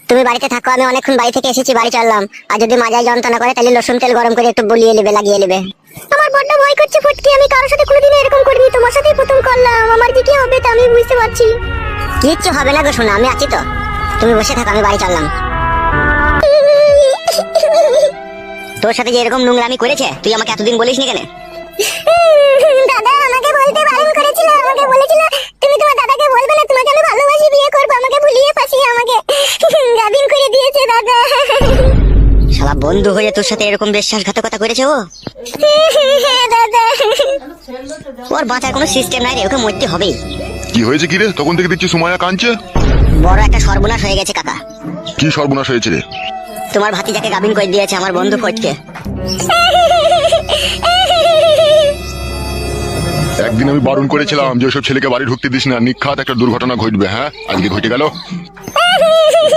তুমি বাড়িতে থাকো, আমি অনেকক্ষণ বাড়ি থেকে এসেছি, বাড়ি চললাম। আর যদি মাজায় যন্ত্রণা করে তাহলে রসুন তেল গরম করে একটু বলিয়ে নেবে, লাগিয়ে নেবে। আমার বড্ড ভয় করছে ফুটকি, আমি কারোর সাথে কোনোদিন এরকম করিনি, তোমার সাথেই প্রথম করলাম। আমার কি কি হবে তা আমি বুঝতে পারছি। কিচ্ছু হবে না গো শোনা, আমি আছি তো। তুমি বসে থাকো, আমি বাড়ি চললাম। তোর সাথে যে এরকম নোংরামি করেছে তুই আমাকে এতদিন বলিসনি কেন? দাদা আমাকে বলতে বারণ করেছিল, আমাকে বলেছিল তুমি তোমার দাদাকে বলবে না, তোমাকে আমি ভালোবাসি, বিয়ে করব। আমাকে ভুলিয়ে ফাঁসিয়ে আমাকে গাবিন করে দিয়েছে দাদা। শালা বন্ধু হয়ে তোর সাথে এরকম বিশ্বাসঘাতকতা করেছে ও? হ্যাঁ দাদা। ওর বাঁচার কোনো সিস্টেম নাই রে, ওকে মরতে হবেই। কি হয়েছে কি রে? তখন থেকে দেখছি সুমাইয়া কাঁদছে। বড় একটা সর্বনাশ হয়ে গেছে কাকা। কি সর্বনাশ হয়েছে রে? তোমার ভাতিজাকে গাবিন করে দিয়েছে আমার বন্ধু ফটকে। একদিন আমি বারণ করেছিলাম যে ওসব ছেলেকে বাড়ি ঢুকতে দিস না, নিখাত একটা দুর্ঘটনা ঘটবে। হ্যাঁ, আজকে ঘটে গেল।